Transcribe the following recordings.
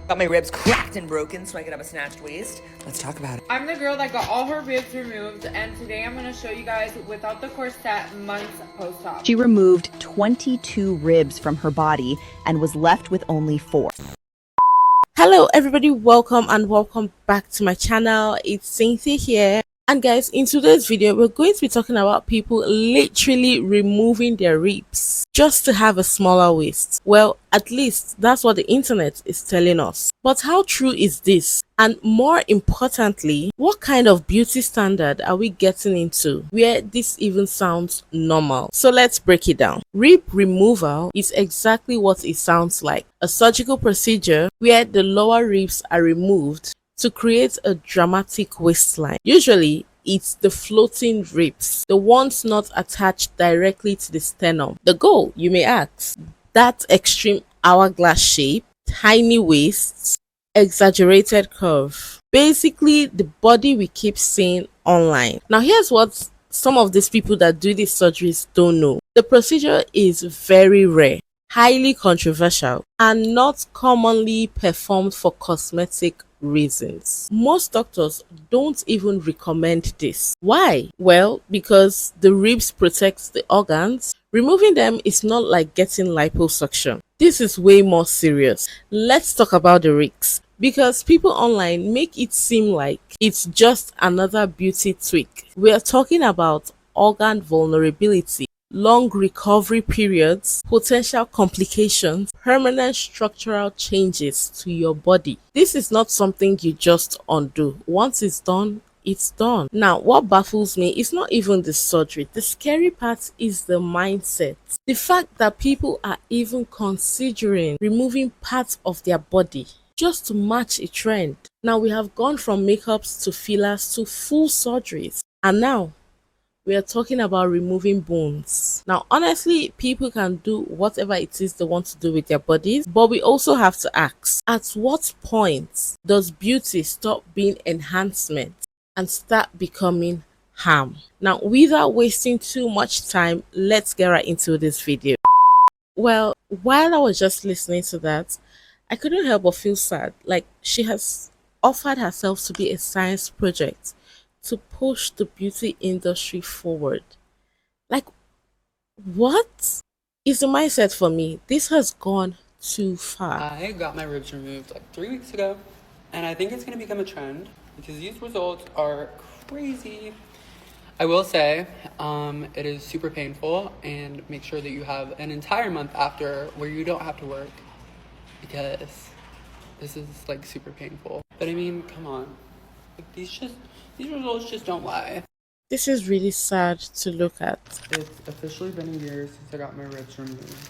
Got my ribs cracked and broken so I could have a snatched waist. Let's talk about it. I'm the girl that got all her ribs removed, and today I'm going to show you guys without the corset months post-op. She removed 22 ribs from her body and was left with only 4. Hello everybody, welcome back to my channel. It's Cynthia here, and guys, in today's video we're going to be talking about people literally removing their ribs just to have a smaller waist. Well, at least that's what the internet is telling us. But how true is this? And more importantly, what kind of beauty standard are we getting into where this even sounds normal? So let's break it down. Rib removal is exactly what it sounds like: a surgical procedure where the lower ribs are removed to create a dramatic waistline. Usually, it's the floating ribs, the ones not attached directly to the sternum. The goal, you may ask: that extreme hourglass shape, tiny waists, exaggerated curve. Basically, the body we keep seeing online. Now, here's what some of these people that do these surgeries don't know. The procedure is very rare, highly controversial, and not commonly performed for cosmetic reasons. Most doctors don't even recommend this. Why? Well, because the ribs protect the organs. Removing them is not like getting liposuction. This is way more serious. Let's talk about the risks, because people online make it seem like it's just another beauty tweak. We are talking about organ vulnerability, long recovery periods, potential complications, permanent structural changes to your body. This is not something you just undo. Once it's done, it's done. Now, what baffles me is not even the surgery. The scary part is the mindset. The fact that people are even considering removing parts of their body just to match a trend. Now, we have gone from makeups to fillers to full surgeries, and now we are talking about removing bones. Now, honestly, people can do whatever it is they want to do with their bodies, but we also have to ask, at what point does beauty stop being enhancement and start becoming harm? Now, without wasting too much time, let's get right into this video. Well, while I was just listening to that, I couldn't help but feel sad. Like, she has offered herself to be a science project to push the beauty industry forward. Like, what is the mindset for me? This has gone too far. I got my ribs removed like 3 weeks ago, and I think it's going to become a trend because these results are crazy. I will say it is super painful, and make sure that you have an entire month after where you don't have to work, because this is like super painful. But I mean, come on, like, these results just don't lie. This is really sad to look at. It's officially been a year since I got my ribs removed.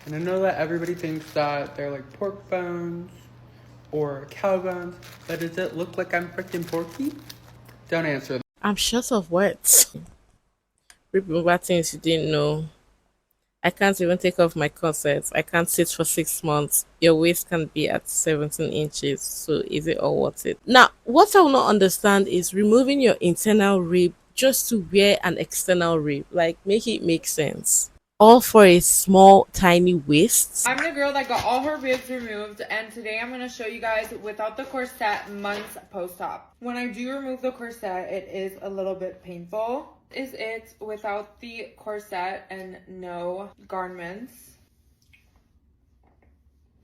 And I know that everybody thinks that they're like pork bones or cow bones, but does it look like I'm freaking porky? Don't answer that. I'm short of words. Remember things you didn't know. I can't even take off my corsets. I can't sit for 6 months. Your waist can be at 17 inches. So is it all worth it? Now, what I will not understand is removing your internal rib just to wear an external rib. Like, make it make sense. All for a small, tiny waist. I'm the girl that got all her ribs removed, and today I'm going to show you guys without the corset months post-op. When I do remove the corset, it is a little bit painful. Is it without the corset and no garments?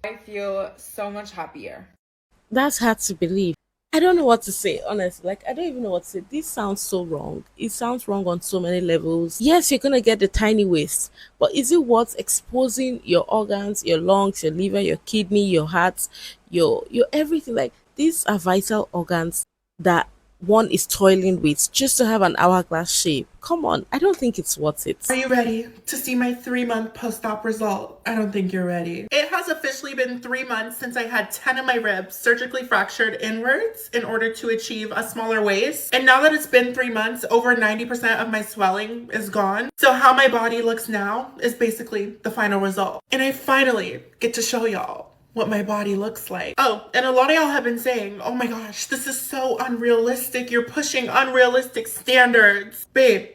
I feel so much happier. That's hard to believe. I don't know what to say, honestly. Like, I don't even know what to say. This sounds so wrong. It sounds wrong on so many levels. Yes, you're gonna get the tiny waist, but is it worth exposing your organs, your lungs, your liver, your kidney, your heart, your everything? Like, these are vital organs that one is toiling with just to have an hourglass shape. Come on, I don't think it's worth it. Are you ready to see my 3-month post-op result? I don't think you're ready. It has officially been 3 months since I had 10 of my ribs surgically fractured inwards in order to achieve a smaller waist. And now that it's been 3 months, over 90% of my swelling is gone. So how my body looks now is basically the final result. And I finally get to show y'all what my body looks like. Oh, and a lot of y'all have been saying, oh my gosh, this is so unrealistic. You're pushing unrealistic standards. Babe,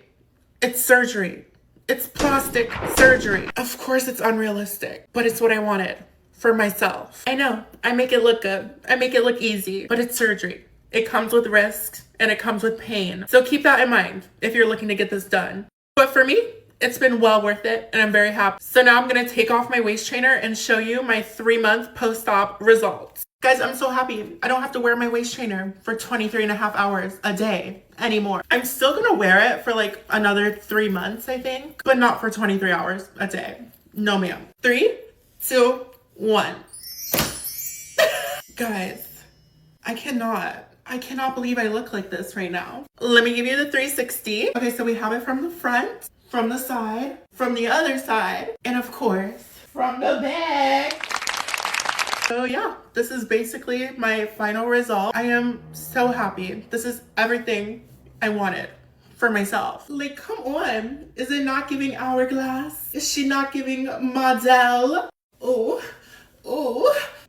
it's surgery. It's plastic surgery. Of course it's unrealistic, but it's what I wanted. for myself. I know, I make it look good. I make it look easy, but it's surgery. It comes with risks and it comes with pain. So keep that in mind if you're looking to get this done. But for me, it's been well worth it and I'm very happy. So now I'm gonna take off my waist trainer and show you my 3-month post-op results. Guys, I'm so happy. I don't have to wear my waist trainer for 23.5 hours a day anymore. I'm still gonna wear it for like another 3 months, I think, but not for 23 hours a day. No, ma'am. 3, 2, 1. Guys, I cannot believe I look like this right now. Let me give you the 360. Okay, so we have it from the front, from the side, from the other side, and of course, from the back. So yeah, this is basically my final result. I am so happy. This is everything I wanted for myself. Like, come on. Is it not giving hourglass? Is she not giving model? Oh.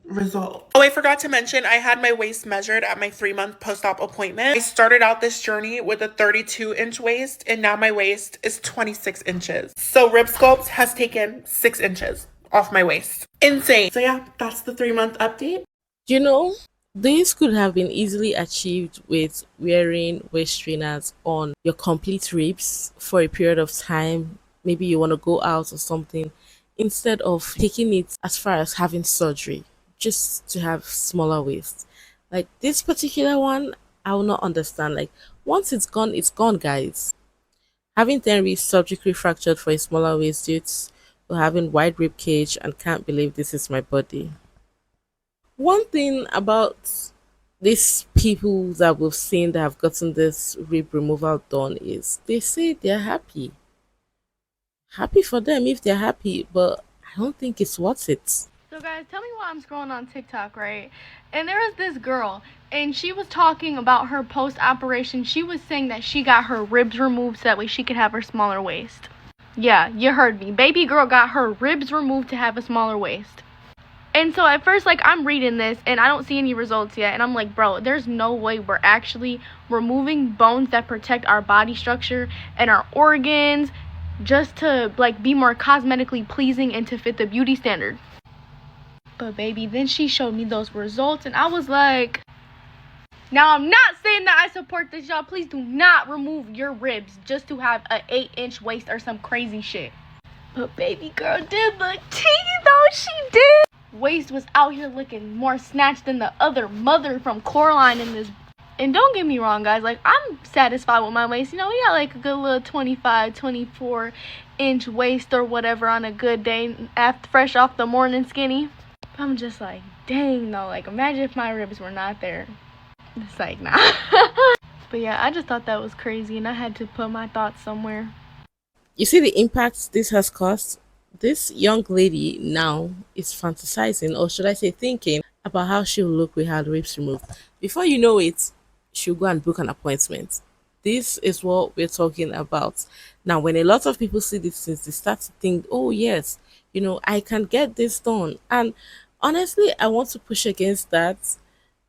Result. Oh, I forgot to mention, I had my waist measured at my 3-month post-op appointment. I started out this journey with a 32-inch waist, and now my waist is 26 inches. So Rib Sculpt has taken 6 inches off my waist. Insane. So yeah, that's the 3-month update. You know, this could have been easily achieved with wearing waist trainers on your complete ribs for a period of time. Maybe you want to go out or something, instead of taking it as far as having surgery just to have smaller waist. Like this particular one, I will not understand. Like once it's gone, guys. Having 10 ribs surgically fractured for a smaller waist due to having wide rib cage, and can't believe this is my body. One thing about these people that we've seen that have gotten this rib removal done is they say they're happy. Happy for them if they're happy, but I don't think it's worth it. So guys, tell me why I'm scrolling on TikTok, right? And there was this girl, and she was talking about her post-operation. She was saying that she got her ribs removed so that way she could have her smaller waist. Yeah, you heard me. Baby girl got her ribs removed to have a smaller waist. And so at first, like, I'm reading this, and I don't see any results yet. And I'm like, bro, there's no way we're actually removing bones that protect our body structure and our organs just to, like, be more cosmetically pleasing and to fit the beauty standard. But baby, then she showed me those results, and I was like, now I'm not saying that I support this, y'all. Please do not remove your ribs just to have an 8-inch waist or some crazy shit. But baby girl did look teeny though, she did. Waist was out here looking more snatched than the other mother from Coraline in this. And don't get me wrong, guys, like, I'm satisfied with my waist. You know, we got like a good little 25, 24-inch waist or whatever on a good day after fresh off the morning skinny. But I'm just like, dang though, like, imagine if my ribs were not there. It's like, nah. But yeah, I just thought that was crazy, and I had to put my thoughts somewhere. You see the impact this has caused? This young lady now is fantasizing, or should I say thinking, about how she'll look with her ribs removed. Before you know it, she'll go and book an appointment. This is what we're talking about. Now, when a lot of people see these things, they start to think, oh yes, you know, I can get this done. And honestly, I want to push against that.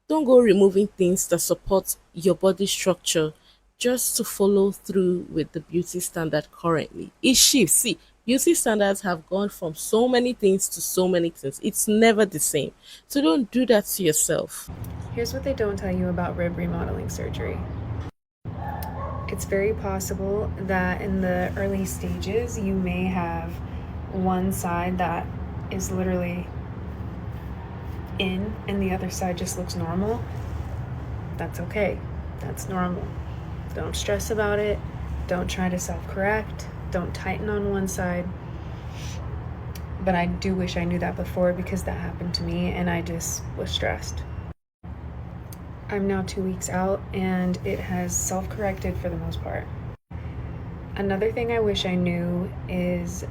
Don't go removing things that support your body structure just to follow through with the beauty standard currently. It shifts. See, beauty standards have gone from so many things to so many things. It's never the same. So don't do that to yourself. Here's what they don't tell you about rib remodeling surgery. It's very possible that in the early stages, you may have one side that is literally in and the other side just looks normal. That's okay. That's normal. Don't stress about it. Don't try to self-correct. Don't tighten on one side. But I do wish I knew that before, because that happened to me and I just was stressed. I'm now 2 weeks out and it has self-corrected for the most part. Another thing I wish I knew is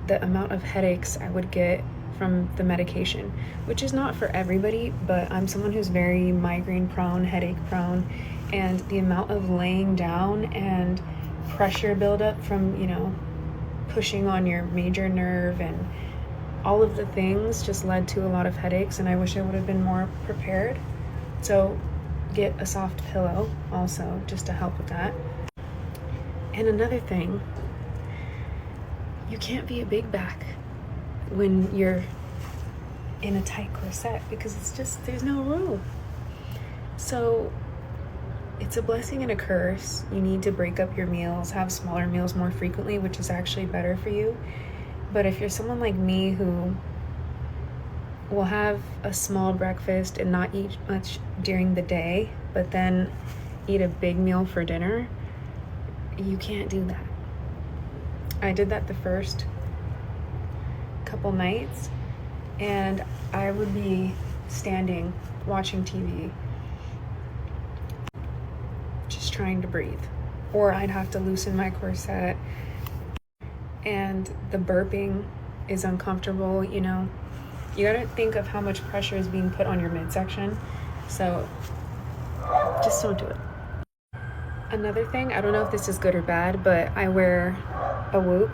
the amount of headaches I would get from the medication, which is not for everybody, but I'm someone who's very migraine prone, headache prone, and the amount of laying down and pressure buildup from, you know, pushing on your major nerve and all of the things just led to a lot of headaches, and I wish I would have been more prepared. So get a soft pillow also, just to help with that. And another thing, you can't be a big back when you're in a tight corset because it's just, there's no room. So it's a blessing and a curse. You need to break up your meals, have smaller meals more frequently, which is actually better for you. But if you're someone like me who will have a small breakfast and not eat much during the day, but then eat a big meal for dinner, you can't do that. I did that the first couple nights, and I would be standing watching TV, just trying to breathe. Or I'd have to loosen my corset, and the burping is uncomfortable, you know. You gotta think of how much pressure is being put on your midsection, so just don't do it. Another thing, I don't know if this is good or bad, but I wear a Whoop,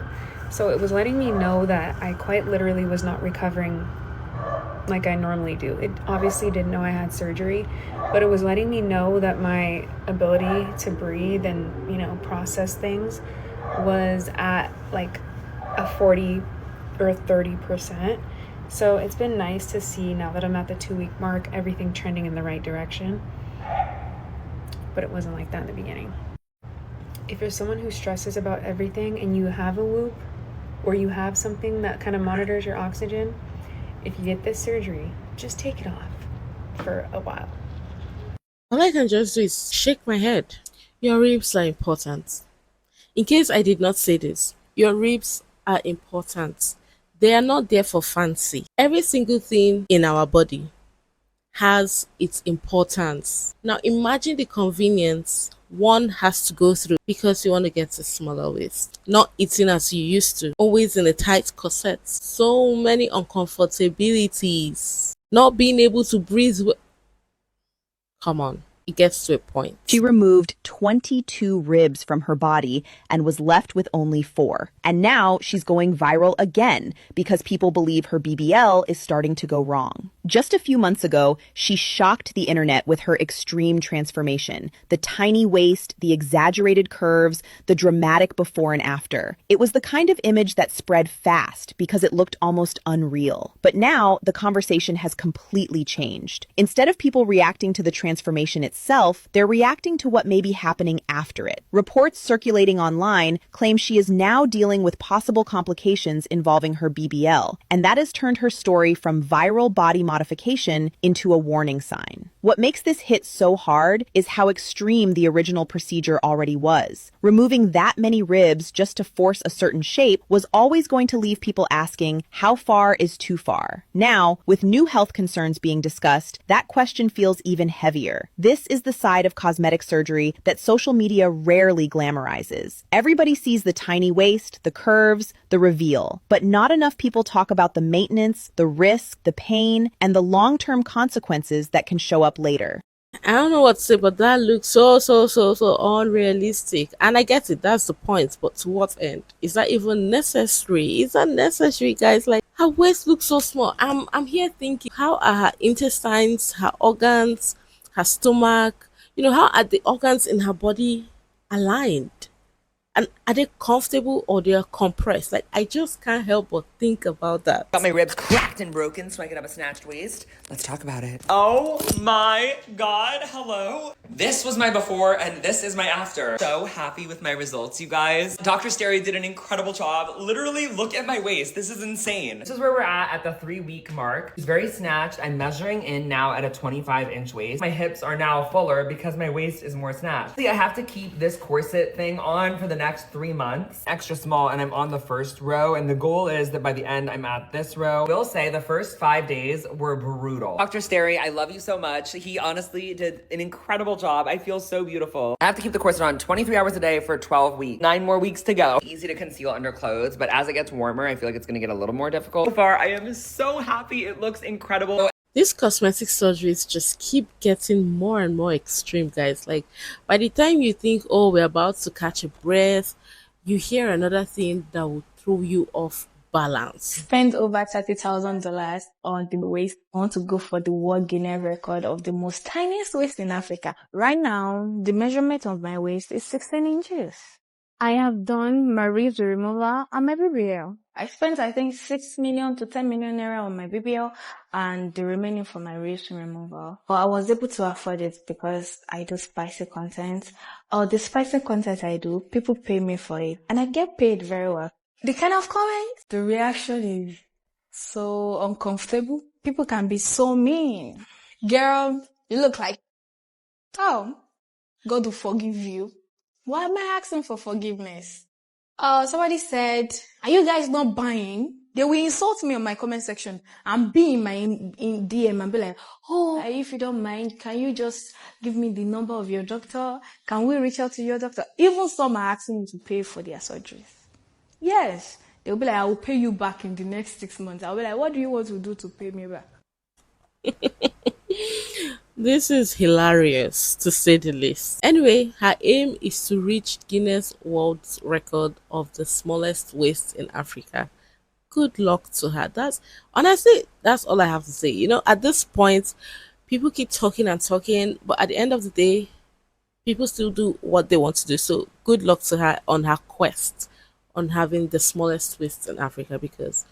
so it was letting me know that I quite literally was not recovering like I normally do. It obviously didn't know I had surgery, but it was letting me know that my ability to breathe and, you know, process things was at like a 40 or 30%. So it's been nice to see now that I'm at the 2-week mark, everything trending in the right direction. But it wasn't like that in the beginning. If you're someone who stresses about everything and you have a Whoop or you have something that kind of monitors your oxygen, if you get this surgery, just take it off for a while. All I can just do is shake my head. Your ribs are important. In case I did not say this, your ribs are important. They are not there for fancy. Every single thing in our body has its importance. Now imagine the convenience one has to go through because you want to get a smaller waist. Not eating as you used to, always in a tight corset. So many uncomfortabilities. Not being able to breathe. Come on, it gets to a point. She removed 22 ribs from her body and was left with only 4. And now she's going viral again because people believe her BBL is starting to go wrong. Just a few months ago, she shocked the internet with her extreme transformation. The tiny waist, the exaggerated curves, the dramatic before and after. It was the kind of image that spread fast because it looked almost unreal. But now the conversation has completely changed. Instead of people reacting to the transformation itself, they're reacting to what may be happening after it. Reports circulating online claim she is now dealing with possible complications involving her BBL, and that has turned her story from viral body modification into a warning sign. What makes this hit so hard is how extreme the original procedure already was. Removing that many ribs just to force a certain shape was always going to leave people asking, how far is too far? Now, with new health concerns being discussed, that question feels even heavier. This is the side of cosmetic surgery that social media rarely glamorizes. Everybody sees the tiny waist, the curves, the reveal, but not enough people talk about the maintenance, the risk, the pain, and the long-term consequences that can show up later. I don't know what to say, but that looks so unrealistic. And I get it, that's the point. But to what end? Is that even necessary? Is that necessary, guys? Like, her waist looks so small. I'm here thinking, how are her intestines, her organs, her stomach, you know, how are the organs in her body aligned? And are they comfortable or they are compressed? Like, I just can't help but think about that. Got my ribs cracked and broken so I could have a snatched waist. Let's talk about it. Oh my God, hello. This was my before and this is my after. So happy with my results, you guys. Dr. Sterry did an incredible job. Literally, look at my waist. This is insane. This is where we're at the 3-week mark. It's very snatched. I'm measuring in now at a 25-inch waist. My hips are now fuller because my waist is more snatched. See, I have to keep this corset thing on for the next 3 months. Extra small, and I'm on the first row, and the goal is that by the end, I'm at this row. I will say the first 5 days were brutal. Dr. Sterry, I love you so much. He honestly did an incredible job. I feel so beautiful. I have to keep the corset on 23 hours a day for 12 weeks. 9 more weeks to go. Easy to conceal under clothes, but as it gets warmer, I feel like it's gonna get a little more difficult. So far, I am so happy. It looks incredible. These cosmetic surgeries just keep getting more and more extreme, guys. Like, by the time you think, oh, we're about to catch a breath, you hear another thing that will throw you off balance. Spend over $30,000 on the waist. I want to go for the World Guinness record of the most tiniest waist in Africa. Right now, the measurement of my waist is 16 inches. I have done my ribs removal and my BBL. I spent, I think, 6 million to 10 million naira on my BBL and the remaining for my ribs removal. But I was able to afford it because I do spicy content. Or the spicy content I do, people pay me for it. And I get paid very well. The kind of comments, the reaction is so uncomfortable. People can be so mean. Girl, you look like, oh, God will forgive you. Why am I asking for forgiveness? Somebody said, are you guys not buying? They will insult me on my comment section and be in my in DM and be like, oh, if you don't mind, can you just give me the number of your doctor? Can we reach out to your doctor? Even some are asking me to pay for their surgeries. Yes. They'll be like, I will pay you back in the next 6 months. I'll be like, what do you want to do to pay me back? This is hilarious, to say the least. Anyway, her aim is to reach Guinness World Record of the smallest waist in Africa. Good luck to her. That's honestly, that's all I have to say. You know, at this point, people keep talking and talking, but at the end of the day, people still do what they want to do. So good luck to her on her quest on having the smallest waist in Africa, because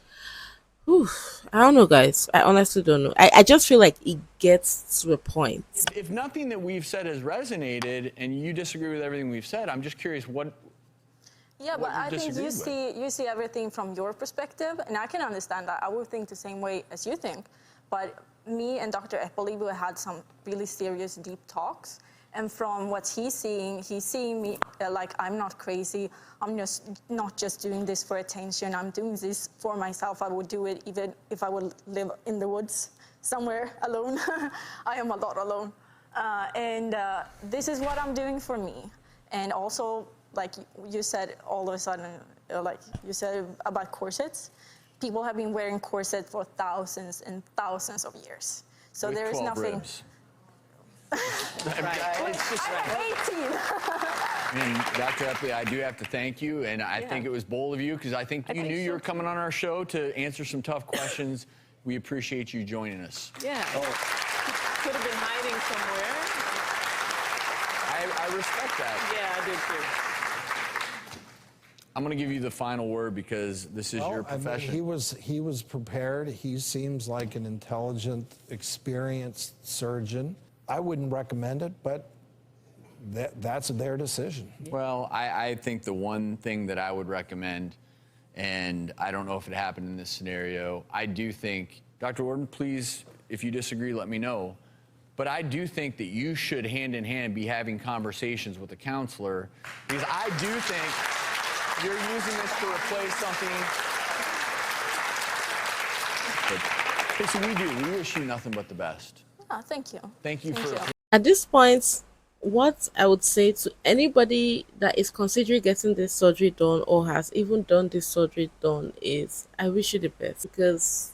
whew, I don't know, guys. I honestly don't know. I just feel like it gets to a point. If nothing that we've said has resonated and you disagree with everything we've said, I'm just curious what. Yeah, but I think you see everything from your perspective, and I can understand that. I would think the same way as you think. But me and Dr. Epoli, we had some really serious, deep talks. And from what he's seeing me like I'm not crazy. I'm just not just doing this for attention. I'm doing this for myself. I would do it even if I would live in the woods somewhere alone. I am a lot alone. This is what I'm doing for me. And also, like you said, all of a sudden, like you said about corsets, people have been wearing corsets for thousands and thousands of years. So with there is 12 nothing. Ribs. It's just I'm 18. And Dr. Epley, I do have to thank you, and I think it was bold of you because I think you knew you were coming on our show to answer some tough questions. We appreciate you joining us. Yeah. Could have been hiding somewhere. I respect that. Yeah, I did too. I'm going to give you the final word because this is your profession. I mean, he was prepared. He seems like an intelligent, experienced surgeon. I wouldn't recommend it, but that's their decision. Well, I think the one thing that I would recommend, and I don't know if it happened in this scenario, I do think, Dr. Worden, please, if you disagree, let me know. But I do think that you should, hand in hand, be having conversations with a counselor, because I do think you're using this to replace something. But, listen, we do. We wish you nothing but the best. Oh, thank you. Thank you for. At this point, what I would say to anybody that is considering getting this surgery done or has even done this surgery done is, I wish you the best, because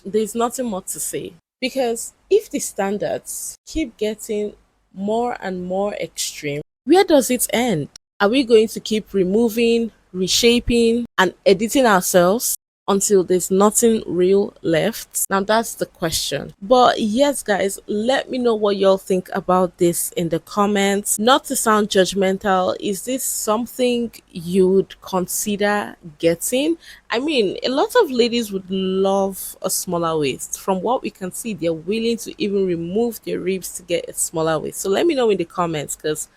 there's nothing more to say. Because if the standards keep getting more and more extreme, where does it end? Are we going to keep removing, reshaping, and editing ourselves until there's nothing real left? Now that's the question. But yes, guys, let me know what y'all think about this in the comments. Not to sound judgmental, is this something you'd consider getting? I mean, a lot of ladies would love a smaller waist. From what we can see, they're willing to even remove their ribs to get a smaller waist. So let me know in the comments, because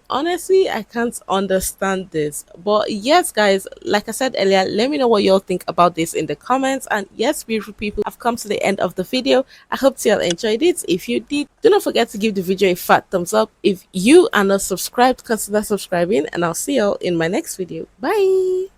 honestly, I can't understand this. But yes, guys, like I said earlier, let me know what y'all think about this in the comments. And yes, beautiful people, I've come to the end of the video. I hope y'all enjoyed it. If you did, do not forget to give the video a fat thumbs up. If you are not subscribed, consider subscribing, and I'll see y'all in my next video. Bye.